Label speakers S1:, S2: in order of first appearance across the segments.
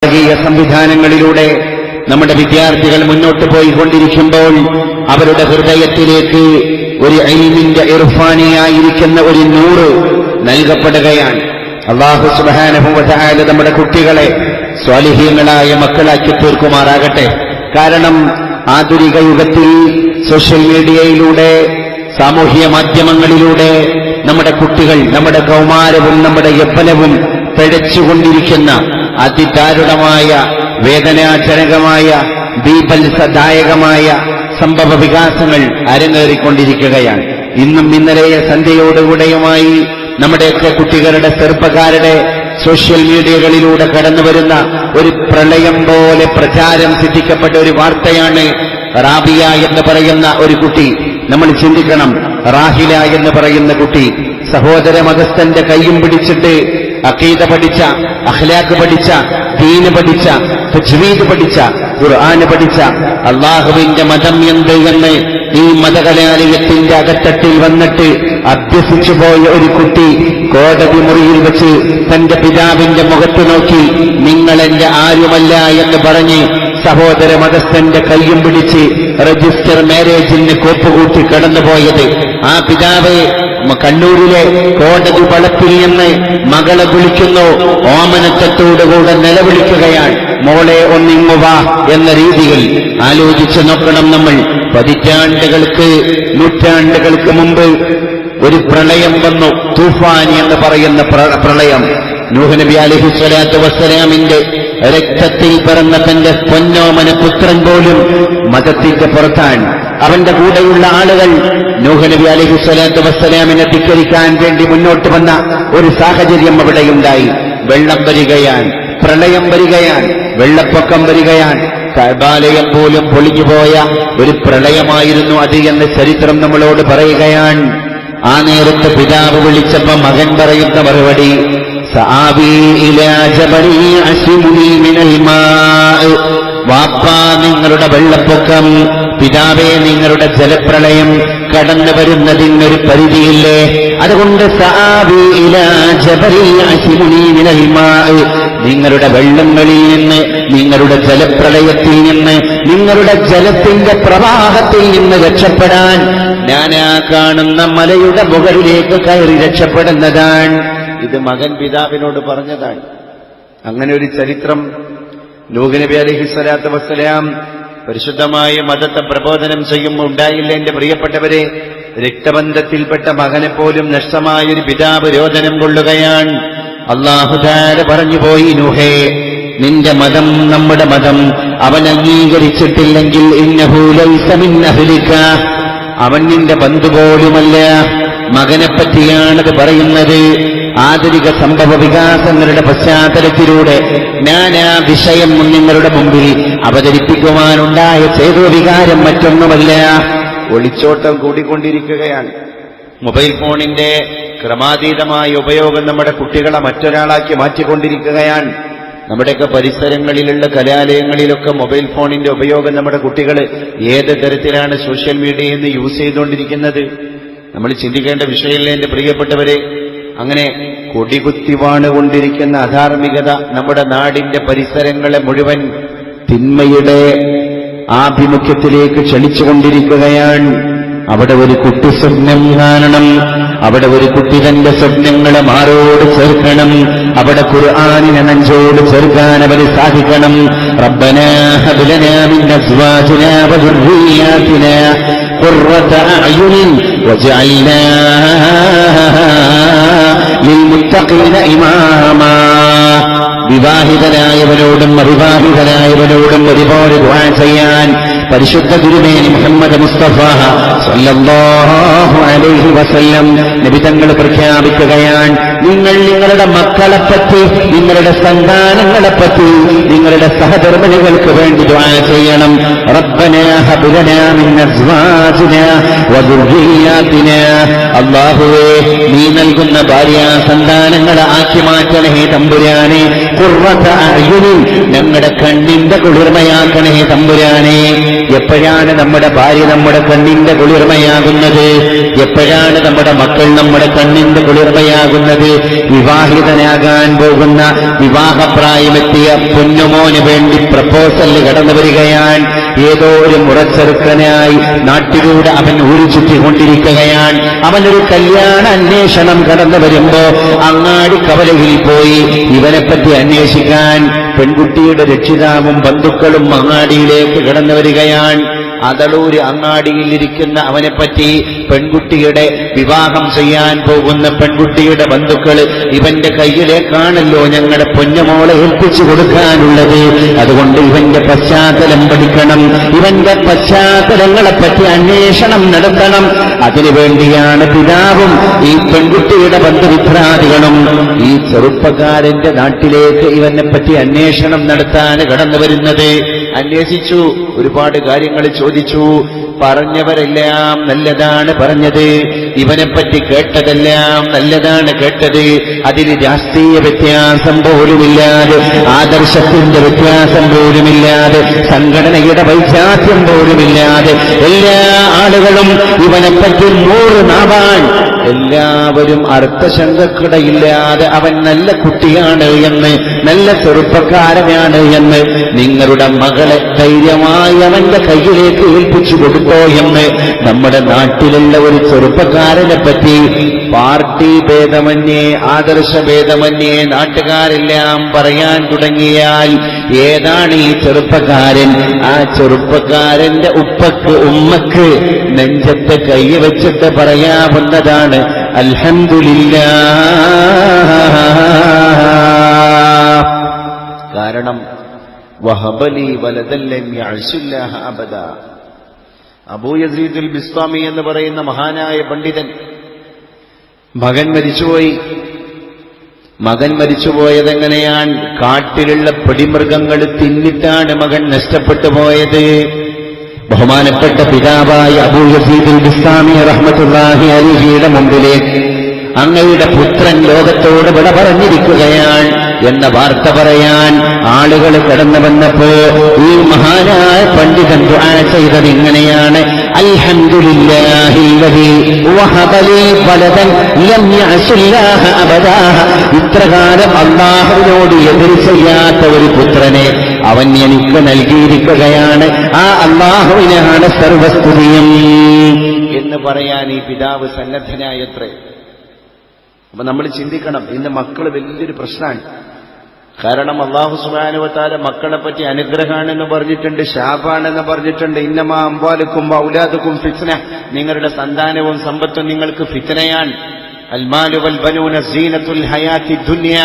S1: വർഗീയ സംവിധാനങ്ങളിലൂടെ നമ്മുടെ വിദ്യാർത്ഥികൾ മുന്നോട്ട് പോയിക്കൊണ്ടിരിക്കുമ്പോൾ അവരുടെ ഹൃദയത്തിലേക്ക് ഒരു ഇൽമിന്റെ ഇർഫാനിയായിരിക്കുന്ന ഒരു നൂറ് നൽകപ്പെടുകയാണ്. അല്ലാഹു സുബ്ഹാനഹു വ തആല നമ്മുടെ കുട്ടികളെ സ്വാലിഹീങ്ങളായ മക്കളാക്കി തീർക്കുമാറാകട്ടെ. കാരണം ആധുനിക യുഗത്തിൽ സോഷ്യൽ മീഡിയയിലൂടെ, സാമൂഹ്യ മാധ്യമങ്ങളിലൂടെ നമ്മുടെ കുട്ടികൾ, നമ്മുടെ കൗമാരവും നമ്മുടെ യൗവനവും പിഴച്ചുകൊണ്ടിരിക്കുന്ന അതിദാരുണമായ, വേദനാജനകമായ, ബീഭത്സദായകമായ സംഭവ വികാസങ്ങൾ അരങ്ങേറിക്കൊണ്ടിരിക്കുകയാണ്. ഇന്നും ഇന്നലെയ സന്ധ്യയോടുകൂടെയുമായി നമ്മുടെയൊക്കെ കുട്ടികളുടെ, ചെറുപ്പക്കാരുടെ സോഷ്യൽ മീഡിയകളിലൂടെ കടന്നുവരുന്ന ഒരു പ്രളയം പോലെ പ്രചാരം സിദ്ധിക്കപ്പെട്ട ഒരു വാർത്തയാണ് റാബിയ എന്ന് പറയുന്ന ഒരു കുട്ടി. നമ്മൾ ചിന്തിക്കണം, റാഹില എന്ന് പറയുന്ന കുട്ടി സഹോദര മതസ്ഥന്റെ കൈയും പിടിച്ചിട്ട് അഖീദ പഠിച്ച, അഖ്ലാഖ് പഠിച്ച, ദീന് പഠിച്ച, തജ്വീദ് പഠിച്ച, ഖുർആൻ പഠിച്ച, അള്ളാഹുവിന്റെ മതം എന്ത് എന്ന് ഈ മതകലാലയത്തിന്റെ അകത്തട്ടിൽ വന്നിട്ട് അഭ്യസിച്ചു പോയ ഒരു കുട്ടി കോടതി മുറിയിൽ വെച്ച് തന്റെ പിതാവിന്റെ മുഖത്ത് നോക്കി നിങ്ങൾ എന്റെ ആരുമല്ല എന്ന് പറഞ്ഞ് സഹോദര മതസ്ഥന്റെ കൈയും പിടിച്ച് രജിസ്റ്റർ മാരേജിന് കോപ്പുകൂട്ടി കടന്നുപോയത്. ആ പിതാവ് കണ്ണൂരിലെ കോടതി വളപ്പിൽ നിന്ന് മകളെ വിളിക്കുന്നു, ഓമനത്തത്തോടുകൂടെ നിലവിളിക്കുകയാണ്, മോളെ ഒന്നിങ്ങുക എന്ന രീതിയിൽ. ആലോചിച്ചു നോക്കണം നമ്മൾ. പതിറ്റാണ്ടുകൾക്ക്, നൂറ്റാണ്ടുകൾക്ക് മുമ്പ് ഒരു പ്രളയം വന്നു, തൂഫാൻ എന്ന് പറയുന്ന പ്രളയം. നൂഹ് നബി അലൈഹി സ്വലാത്തു വസ്സലാമിന്റെ രക്തത്തിൽ പിറന്ന തന്റെ പൊന്നോമന പുത്രൻ പോലും മതത്തിന്റെ പുറത്താണ്. അവന്റെ കൂടെയുള്ള ആളുകൾ നൂഹ് നബി അലൈഹി സ്വലാത്തു വസ്സലാമിനെ ധിക്കരിക്കാൻ വേണ്ടി മുന്നോട്ട് വന്ന ഒരു സാഹചര്യം അവിടെയുണ്ടായി. വെള്ളം വരികയാണ്, പ്രളയം വരികയാണ്, വെള്ളപ്പൊക്കം വരികയാണ്. കഅബാലയം പോലും പൊളിഞ്ഞുപോയ ഒരു പ്രളയമായിരുന്നു അത് എന്ന് ചരിത്രം നമ്മളോട് പറയുകയാണ്. ആ നേരത്ത് പിതാവ് വിളിച്ചപ്പോ മകൻ പറയുന്ന മറുപടി, സആബി ഇലാ ജബലി അശ്മുനി മിനൽ മാ. വാപ്പാ, നിങ്ങളുടെ വെള്ളപ്പൊക്കം, പിതാവേ നിങ്ങളുടെ ജലപ്രളയം കടന്നു വരുന്നതിനൊരു പരിധിയില്ലേ? അതുകൊണ്ട് സആബി ഇലാ ജബലി അശ്മുനി മിനൽ മാ, നിങ്ങളുടെ വെള്ളങ്ങളിൽ നിന്ന്, നിങ്ങളുടെ ജലപ്രളയത്തിൽ നിന്ന്, നിങ്ങളുടെ ജലത്തിന്റെ പ്രവാഹത്തിൽ നിന്ന് രക്ഷപ്പെടാൻ ഞാനാ കാണുന്ന മലയുടെ മുകളിലേക്ക് കയറി രക്ഷപ്പെടുന്നതാണ്. ഇത് മകൻ പിതാവിനോട് പറഞ്ഞതാണ്. അങ്ങനെ ഒരു ചരിത്രം നൂഹ് നബി അലൈഹി സ്വലാത്തു വസ്സലാം പരിശുദ്ധമായ മതത്തെ പ്രബോധനം ചെയ്യുമ്പോൾ ഉണ്ടായില്ല. എന്റെ പ്രിയപ്പെട്ടവരെ, രക്തബന്ധത്തിൽപ്പെട്ട മകനെപ്പോലും നഷ്ടമായൊരു പിതാവ് രോദനം കൊള്ളുകയാണ്. അല്ലാഹു തആല പറഞ്ഞുപോയി, നൂഹേ, നിന്റെ മതം നമ്മുടെ മതം അവൻ അംഗീകരിച്ചിട്ടില്ലെങ്കിൽ ഇന്നഹു ലൈസ മിൻ അഹ്ലിക, അവൻ നിന്റെ ബന്ധുപോലുമല്ല. മകനെപ്പറ്റിയാണത് പറയുന്നത്. ആധുനിക സംഭവ വികാസങ്ങളുടെ പശ്ചാത്തലത്തിലൂടെ ഞാൻ ആ വിഷയം നിങ്ങളുടെ മുമ്പിൽ അവതരിപ്പിക്കുവാനുണ്ടായ ചേതോവികാരം മറ്റൊന്നുമല്ല, ഒളിച്ചോട്ടം കൂടിക്കൊണ്ടിരിക്കുകയാണ്. മൊബൈൽ ഫോണിന്റെ ക്രമാതീതമായ ഉപയോഗം നമ്മുടെ കുട്ടികളെ മറ്റൊരാളാക്കി മാറ്റിക്കൊണ്ടിരിക്കുകയാണ്. നമ്മുടെയൊക്കെ പരിസരങ്ങളിലുള്ള കലാലയങ്ങളിലൊക്കെ മൊബൈൽ ഫോണിന്റെ ഉപയോഗം നമ്മുടെ കുട്ടികൾ ഏത് തരത്തിലാണ് സോഷ്യൽ മീഡിയയിൽ നിന്ന് യൂസ് ചെയ്തുകൊണ്ടിരിക്കുന്നത് നമ്മൾ ചിന്തിക്കേണ്ട വിഷയമല്ലേ എന്റെ പ്രിയപ്പെട്ടവരെ. അങ്ങനെ കൊടികുത്തി വാണുകൊണ്ടിരിക്കുന്ന അധാർമികത നമ്മുടെ നാടിന്റെ പരിസരങ്ങളെ മുഴുവൻ തിന്മയുടെ ആഭിമുഖ്യത്തിലേക്ക് ക്ഷണിച്ചുകൊണ്ടിരിക്കുകയാണ്. അവിടെ ഒരു കുട്ടി സ്വപ്നം കാണണം, അവിടെ ഒരു കുട്ടി തന്റെ സ്വപ്നങ്ങളെ മാറോട് ചേർക്കണം, അവിടെ ഖുർആനിനെ നെഞ്ചോട് ചേർക്കാൻ അവന് സാധിക്കണം. റബ്ബനാ ഹബ് ലനാ മിൻ അസ്വാജിനാ വദുർരിയ്യാതിനാ ഖുർറത അഅ്യുനിൻ വജഅൽനാ ലിൽമുത്തഖീന ഇമാമാ. വിവാഹിതനായവരോടും അവിവാഹിതനായവരോടും ഒരുപോലെ ദുആ ചെയ്യാൻ പരിശുദ്ധ തിരുമേനി മുഹമ്മദ് മുസ്തഫ സല്ലല്ലാഹു അലൈഹി വസല്ലം നബി തങ്ങൾ പ്രഖ്യാപിക്കുകയാണ്, നിങ്ങൾ നിങ്ങളുടെ മക്കളെപ്പറ്റി, നിങ്ങളുടെ സന്താനങ്ങളെപ്പറ്റി, നിങ്ങളുടെ സഹധർമ്മിണികൾക്ക് വേണ്ടി ദുആ ചെയ്യണം. റബ്ബനാ ഹബ് ലനാ മിൻ അസ്വാജിനാ വദുർരിയ്യാതിനാ. അല്ലാഹുവേ, നീ നൽകുന്ന ഭാര്യ സന്താനങ്ങളെ ആക്കി മാറ്റണേ തമ്പുരാനെ. ഖുർറത അഅ്യുനിൻ, ഞങ്ങളുടെ കണ്ണിന്റെ കുളിർമയാക്കണേ തമ്പുരാനെ. എപ്പോഴാണ് നമ്മുടെ ഭാര്യ നമ്മുടെ കണ്ണിന്റെ കുളിർമയാകുന്നത്? എപ്പോഴാണ് നമ്മുടെ മക്കൾ നമ്മുടെ കണ്ണിന്റെ കുളിർമയാകുന്നത്? പറയുന്നത്, വിവാഹിതനാകാൻ പോകുന്ന വിവാഹപ്രായമെത്തിയ പൊന്നുമോന് വേണ്ടി പ്രപ്പോസൽ കടന്നു വരികയാണ്. ഏതോ ഒരു മുറച്ചെറുക്കനായി നാട്ടിലൂടെ അവൻ ഊരിച്ചുറ്റിക്കൊണ്ടിരിക്കുകയാണ്. അവനൊരു കല്യാണ അന്വേഷണം കടന്നു വരുമ്പോ അങ്ങാടി കവലയിൽ പോയി ഇവനെപ്പറ്റി അന്വേഷിക്കാൻ പെൺകുട്ടിയുടെ രക്ഷിതാവും ബന്ധുക്കളും അങ്ങാടിയിലേക്ക് കടന്നു വരികയാണ്. അതളൂര് അങ്ങാടിയിലിരിക്കുന്ന അവനെപ്പറ്റി പെൺകുട്ടിയുടെ വിവാഹം ചെയ്യാൻ പോകുന്ന പെൺകുട്ടിയുടെ ബന്ധുക്കൾ ഇവന്റെ കയ്യിലേക്കാണല്ലോ ഞങ്ങളുടെ പൊന്നുമോളെ ഏൽപ്പിച്ചു കൊടുക്കാനുള്ളത്, അതുകൊണ്ട് ഇവന്റെ പശ്ചാത്തലം പഠിക്കണം, ഇവന്റെ പശ്ചാത്തലങ്ങളെപ്പറ്റി അന്വേഷണം നടത്തണം. അതിനുവേണ്ടിയാണ് പിതാവും ഈ പെൺകുട്ടിയുടെ ബന്ധുമിത്രാദികളും ഈ ചെറുപ്പക്കാരന്റെ നാട്ടിലേക്ക് ഇവനെപ്പറ്റി അന്വേഷണം നടത്താൻ കടന്നു വരുന്നത്. അന്വേഷിച്ചു, ഒരുപാട് കാര്യങ്ങൾ ചോദിച്ചു. പറഞ്ഞവരെല്ലാം നല്ലതാണ് പറഞ്ഞത്, ഇവനെപ്പറ്റി കേട്ടതെല്ലാം നല്ലതാണ് കേട്ടത്. അതിന് രാഷ്ട്രീയ വ്യത്യാസം പോലുമില്ലാതെ, ആദർശത്തിന്റെ വ്യത്യാസം പോലുമില്ലാതെ, സംഘടനയുടെ വൈചാത്യം പോലുമില്ലാതെ എല്ലാ ആളുകളും ഇവനെപ്പറ്റി 100 നാവാൻ, എല്ലാവരും അർത്ഥശങ്കക്കിടയില്ലാതെ അവൻ നല്ല കുട്ടിയാണ് എന്ന്, നല്ല ചെറുപ്പക്കാരനാണ് എന്ന്, നിങ്ങളുടെ മകളെ ധൈര്യമായി അവന്റെ കയ്യിലേക്ക് ഏൽപ്പിച്ചു കൊടുത്തോ എന്ന് നമ്മുടെ നാട്ടിലുള്ള ഒരു ചെറുപ്പക്കാരനെ പറ്റി പാർട്ടി ഭേദമന്യേ, ആദർശഭേദമന്യേ നാട്ടുകാരെല്ലാം പറയാൻ തുടങ്ങിയാൽ ഏതാണ് ഈ ചെറുപ്പക്കാരൻ? ആ ചെറുപ്പക്കാരന്റെ ഉപ്പക്ക് ഉമ്മക്ക് നെഞ്ചത്ത് കൈവച്ചിട്ട് പറയാവുന്നതാണ്, അൽഹംദുലില്ലാഹ്. കാരണം വഹബലി വലദൻ ലം യഅ്സുല്ലാഹ അബദ. അബൂ യസീദുൽ ബിസ്താമി എന്ന് പറയുന്ന മഹാനായ പണ്ഡിതൻ, മകൻ മരിച്ചുപോയി. മകൻ മരിച്ചുപോയതെങ്ങനെയാണ്? കാട്ടിലുള്ള പിടിമൃഗങ്ങൾ തിന്നിട്ടാണ് മകൻ നഷ്ടപ്പെട്ടു പോയത്. ബഹുമാനപ്പെട്ട പിതാവായ അബൂ യസീദുൽ ബിസ്താമി റഹ്മത്തുള്ളാഹി അലൈഹിയുടെ മുമ്പിലേക്ക് അങ്ങയുടെ പുത്രൻ ലോകത്തോട് വിട പറഞ്ഞിരിക്കുകയാണ് എന്ന വാർത്ത പറയാൻ ആളുകൾ കടന്നു വന്നപ്പോ ഈ മഹാനായ പണ്ഡിതൻ ദുആ ചെയ്തത് ഇങ്ങനെയാണ്, അൽഹംദുലില്ലാഹില്ലദീ വഹബലി വലദൻ ലം യഅ്സുല്ലാഹ അബദാ. ഇത്രകാലം അല്ലാഹുവിനോട് എതിർ ചെയ്യാത്ത ഒരു പുത്രനെ അവൻ എനിക്ക് നൽകിയിരിക്കുകയാണ്. ആ അല്ലാഹുവിനാണ് സർവസ്തുതിയും എന്ന് പറയാൻ ഈ പിതാവ് സന്നദ്ധനായത്രേ. അപ്പൊ നമ്മൾ ചിന്തിക്കണം, ഇന്ന് മക്കൾ വലിയൊരു പ്രശ്നമാണ്. കാരണം അല്ലാഹു സുബ്ഹാനഹു വ തആല മക്കളെ പറ്റി അനുഗ്രഹാണെന്ന് പറഞ്ഞിട്ടുണ്ട്, ശാപാണെന്ന് പറഞ്ഞിട്ടുണ്ട്. ഇന്നമാ അംവാലുക്കും ഔലാദുക്കും ഫിത്ന, നിങ്ങളുടെ സന്താനവും സമ്പത്തും നിങ്ങൾക്ക് ഫിത്നയാണ്. അൽമാലു വൽ ബനൂന സീനത്തുൽ ഹയാത്തി ദുനിയ,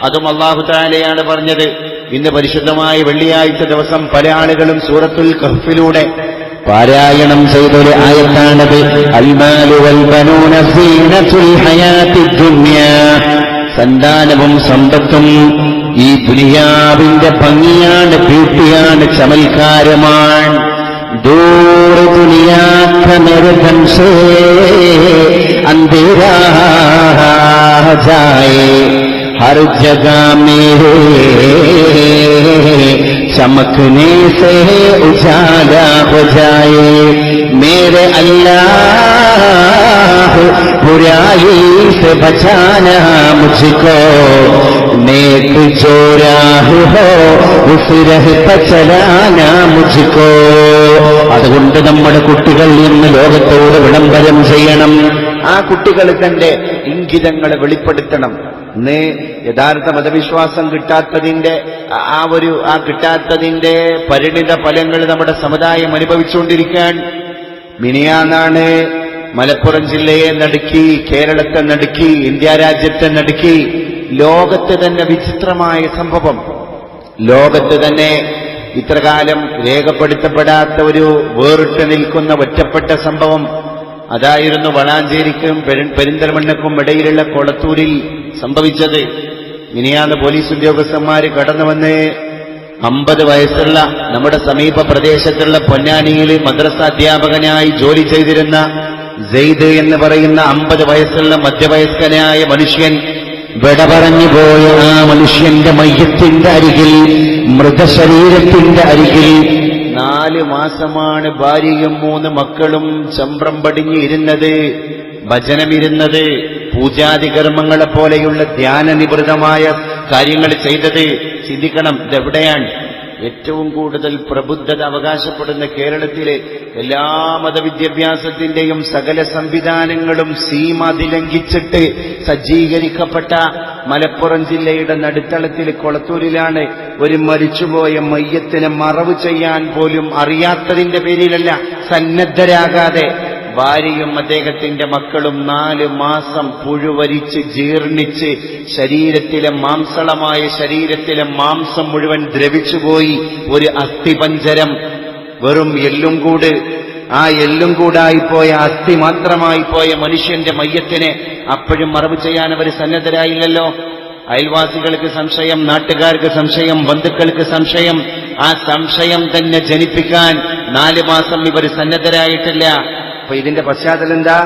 S1: അതും അല്ലാഹു തആലയാണ് പറഞ്ഞത്. ഇന്ന് പരിശുദ്ധമായ വെള്ളിയാഴ്ച ദിവസം പല ആളുകളും സൂറത്തുൽ കഹ്ഫിലൂടെ പാരായണം ചെയ്തൊരു ആയത്താണത്. അൽമാലു വൽ ബനൂന സീനത്തുൽ ഹയാത്തി ദുനിയ, സന്താനവും സമ്പത്തും ഈ ദുനിയാവിന്റെ ഭംഗിയാണ്, ബ്യൂട്ടിയാണ്, ചമൽക്കാരമാണ്. ദൂർ ദുനിയാ കമർ ധൻസേ അന്ധേരാ ജായേ हर जगह मेरे चमकने से उजाला हो जाए. मेरे अल्लाह बुराई से बचाना मुझको, नेक जो राह हो उस राह पर चलाना मुझको. അതുകൊണ്ട് നമ്മുടെ കുട്ടികൾ ഇന്ന് ലോകത്തോട് വിളംബരം ചെയ്യണം. ആ കുട്ടികൾ തന്റെ ഇംഗിതങ്ങളെ വെളിപ്പെടുത്തണം. ഇന്ന് യഥാർത്ഥ മതവിശ്വാസം കിട്ടാത്തതിന്റെ കിട്ടാത്തതിന്റെ പരിണിത ഫലങ്ങൾ നമ്മുടെ സമുദായം അനുഭവിച്ചുകൊണ്ടിരിക്കാൻ. മിനിയാന്നാണ് മലപ്പുറം ജില്ലയെ നടുക്കി, കേരളത്തെ നടുക്കി, ഇന്ത്യ രാജ്യത്തെ നടുക്കി, ലോകത്ത് തന്നെ വിചിത്രമായ സംഭവം, ലോകത്ത് തന്നെ ഇത്രകാലം രേഖപ്പെടുത്തപ്പെടാത്ത ഒരു വേറിട്ട് നിൽക്കുന്ന ഒറ്റപ്പെട്ട സംഭവം. അതായിരുന്നു വളാഞ്ചേരിക്കും പെരിന്തൽമണ്ണക്കും ഇടയിലുള്ള കൊളത്തൂരിൽ സംഭവിച്ചത്. മിനിയാന്ന് പോലീസ് ഉദ്യോഗസ്ഥന്മാര് കടന്നുവന്ന് 50 വയസ്സുള്ള നമ്മുടെ സമീപ പ്രദേശത്തുള്ള പൊന്നാനിയിൽ മദ്രസ അധ്യാപകനായി ജോലി ചെയ്തിരുന്ന സെയ്ദ് എന്ന് പറയുന്ന 50 വയസ്സുള്ള മധ്യവയസ്കനായ മനുഷ്യൻ വിട പറഞ്ഞുപോയ ആ മനുഷ്യന്റെ മയ്യത്തിന്റെ അരികിൽ, മൃതശരീരത്തിന്റെ അരികിൽ 4 മാസമാണ് ഭാര്യയും 3 മക്കളും ചമ്പ്രം പടിഞ്ഞിരുന്നത്, ഭജനമിരുന്നത്, പൂജാതി കർമ്മങ്ങളെ പോലെയുള്ള ധ്യാനനിവൃതമായ കാര്യങ്ങൾ ചെയ്തത്. ചിന്തിക്കണം, ഇതെവിടെയാണ് ഏറ്റവും കൂടുതൽ പ്രബുദ്ധത അവകാശപ്പെടുന്ന കേരളത്തിലെ എല്ലാ മതവിദ്യാഭ്യാസത്തിന്റെയും സകല സംവിധാനങ്ങളും സീമ അതിലംഘിച്ചിട്ട് സജ്ജീകരിക്കപ്പെട്ട മലപ്പുറം ജില്ലയുടെ നടുത്തളത്തിൽ കൊളത്തൂരിലാണ് ഒരു മരിച്ചുപോയ മയ്യത്തിനെ മറവ് ചെയ്യാൻ പോലും അറിയാത്തതിന്റെ പേരിലല്ല, സന്നദ്ധരാകാതെ ഭാര്യയും അദ്ദേഹത്തിന്റെ മക്കളും 4 മാസം പുഴുവരിച്ച് ജീർണിച്ച് ശരീരത്തിലെ മാംസളമായ ശരീരത്തിലെ മാംസം മുഴുവൻ ദ്രവിച്ചുപോയി. ഒരു അസ്ഥിപഞ്ജരം, വെറും എല്ലും കൂട്, ആ എല്ലും കൂടായിപ്പോയ അസ്ഥി മാത്രമായി പോയ മനുഷ്യന്റെ മയ്യത്തിനെ അപ്പോഴും മറവ് ചെയ്യാൻ അവർ സന്നദ്ധരായില്ലല്ലോ. അയൽവാസികൾക്ക് സംശയം, നാട്ടുകാർക്ക് സംശയം, ബന്ധുക്കൾക്ക് സംശയം. ആ സംശയം തന്നെ ജനിപ്പിക്കാൻ 4 മാസം ഇവർ സന്നദ്ധരായിട്ടില്ല. അപ്പൊ ഇതിന്റെ പശ്ചാത്തലം എന്താ?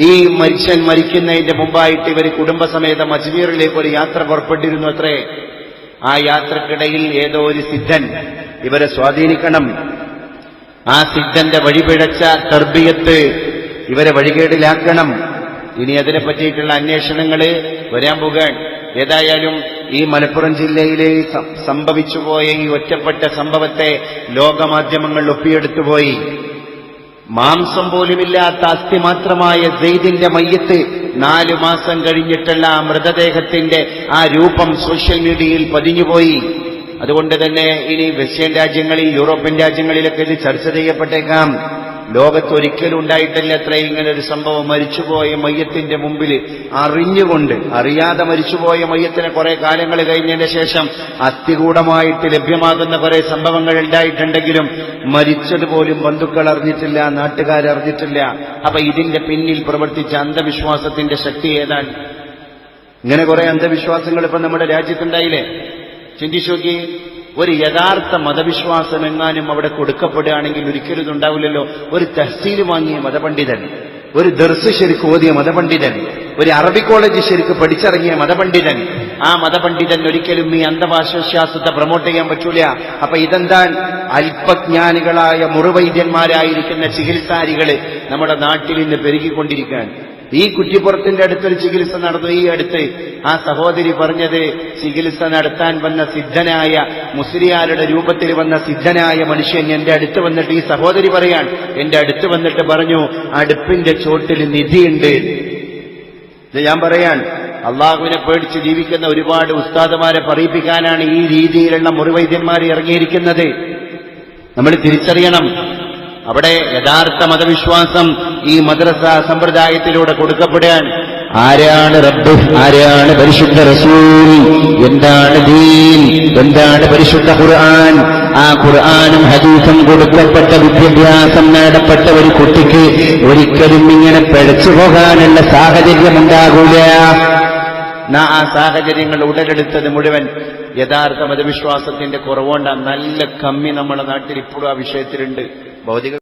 S1: ഈ മനുഷ്യൻ മരിക്കുന്നതിന്റെ മുമ്പായിട്ട് ഇവർ കുടുംബസമേതം അജ്മീറിലേക്ക് ഒരു യാത്ര പുറപ്പെട്ടിരുന്നു അത്രേ. ആ യാത്രക്കിടയിൽ ഏതോ ഒരു സിദ്ധൻ ഇവരെ സ്വാധീനിക്കണം, ആ സിദ്ധന്റെ വഴിപിഴച്ച തർബിയത്ത് ഇവരെ വഴികേടിലാക്കണം. ഇനി അതിനെ പറ്റിയിട്ടുള്ള അന്വേഷണങ്ങൾ വരാൻ പോകാൻ. ഏതായാലും ഈ മലപ്പുറം ജില്ലയിലെ സംഭവിച്ചുപോയ ഈ ഒറ്റപ്പെട്ട സംഭവത്തെ ലോകമാധ്യമങ്ങൾ ഒപ്പിയെടുത്തുപോയി. മാംസം പോലുമില്ലാത്ത അസ്ഥി മാത്രമായ സെയ്ദിന്റെ മയ്യത്ത് 4 മാസം കഴിഞ്ഞിട്ടുള്ള ആ മൃതദേഹത്തിന്റെ ആ രൂപം സോഷ്യൽ മീഡിയയിൽ പതിഞ്ഞുപോയി. അതുകൊണ്ട് തന്നെ ഇനി വെസ്റ്റേൺ രാജ്യങ്ങളിൽ, യൂറോപ്യൻ രാജ്യങ്ങളിലൊക്കെ ഇത് ചർച്ച ചെയ്യപ്പെട്ടേക്കാം. ലോകത്ത് ഒരിക്കലും ഉണ്ടായിട്ടില്ല അത്ര ഇങ്ങനെ ഒരു സംഭവം. മരിച്ചുപോയ മയ്യത്തിന്റെ മുമ്പിൽ അറിഞ്ഞുകൊണ്ട്, അറിയാതെ മരിച്ചുപോയ മയ്യത്തിനെ കുറെ കാലങ്ങൾ കഴിഞ്ഞതിന് ശേഷം അസ്ഥികൂടമായിട്ട് ലഭ്യമാകുന്ന കുറെ സംഭവങ്ങൾ ഉണ്ടായിട്ടുണ്ടെങ്കിലും മരിച്ചതുപോലും ബന്ധുക്കൾ അറിഞ്ഞിട്ടില്ല, നാട്ടുകാരറിഞ്ഞിട്ടില്ല. അപ്പൊ ഇതിന്റെ പിന്നിൽ പ്രവർത്തിച്ച അന്ധവിശ്വാസത്തിന്റെ ശക്തി ഏതാണ്? ഇങ്ങനെ കുറെ അന്ധവിശ്വാസങ്ങൾ ഇപ്പൊ നമ്മുടെ രാജ്യത്തുണ്ടായില്ലേ? ചിന്തിച്ചു നോക്കി. ഒരു യഥാർത്ഥ മതവിശ്വാസം എങ്ങാനും അവിടെ കൊടുക്കപ്പെടുകയാണെങ്കിൽ ഒരിക്കലും ഇതുണ്ടാവില്ലല്ലോ. ഒരു തഹ്സീൽ വാങ്ങിയ മതപണ്ഡിതൻ, ഒരു ദർസ് ശരിക്ക് ഓതിയ മതപണ്ഡിതൻ, ഒരു അറബി കോളേജ് ശരിക്ക് പഠിച്ചിറങ്ങിയ മതപണ്ഡിതൻ, ആ മതപണ്ഡിതൻ ഒരിക്കലും ഈ അന്ധവിശ്വാസത്തെ പ്രൊമോട്ട് ചെയ്യാൻ പറ്റൂല. അപ്പൊ ഇതെന്താ? അല്പജ്ഞാനികളായ മുറിവൈദ്യന്മാരായിരിക്കുന്ന ചികിത്സാരികള് നമ്മുടെ നാട്ടിൽ ഇന്ന് പെരുകിക്കൊണ്ടിരിക്കാൻ. ഈ കുറ്റിപ്പുറത്തിന്റെ അടുത്തൊരു ചികിത്സ നടന്നു. ഈ അടുത്ത് ആ സഹോദരി പറഞ്ഞത്, ചികിത്സ നടത്താൻ വന്ന സിദ്ധനായ, മുസ്ലിയാരുടെ രൂപത്തിൽ വന്ന സിദ്ധനായ മനുഷ്യൻ എന്റെ അടുത്ത് വന്നിട്ട്, ഈ സഹോദരി പറയാൻ, എന്റെ അടുത്ത് വന്നിട്ട് പറഞ്ഞു, അടുപ്പിന്റെ ചോട്ടിൽ നിധിയുണ്ട്. ഇത് ഞാൻ പറയാൻ, അള്ളാഹുവിനെ പേടിച്ച് ജീവിക്കുന്ന ഒരുപാട് ഉസ്താദുമാരെ പറയിപ്പിക്കാനാണ് ഈ രീതിയിലുള്ള മുറിവൈദ്യന്മാർ ഇറങ്ങിയിരിക്കുന്നത്. നമ്മൾ തിരിച്ചറിയണം, അവിടെ യഥാർത്ഥ മതവിശ്വാസം ഈ മദ്രസ സമ്പ്രദായത്തിലൂടെ കൊടുക്കപ്പെടുകയാണ്. ആരാണ് റബ്ബ്, ആരാണ് പരിശുദ്ധ റസൂൽ, എന്താണ് ദീൻ, എന്താണ് പരിശുദ്ധ ഖുർആൻ? ആ ഖുർആനും ഹദീസും കൊടുക്കപ്പെട്ട വിദ്യാഭ്യാസം നേടപ്പെട്ട ഒരു കുട്ടിക്ക് ഒരിക്കലും ഇങ്ങനെ പിഴച്ചു പോകാനുള്ള സാഹചര്യമുണ്ടാകൂല. ആ സാഹചര്യങ്ങൾ ഉടലെടുത്തത് മുഴുവൻ യഥാർത്ഥ മതവിശ്വാസത്തിന്റെ കുറവുകൊണ്ടാണ്. നല്ല കമ്മി നമ്മുടെ നാട്ടിൽ ഇപ്പോഴും ആ വിഷയത്തിലുണ്ട്. ഭൗതിക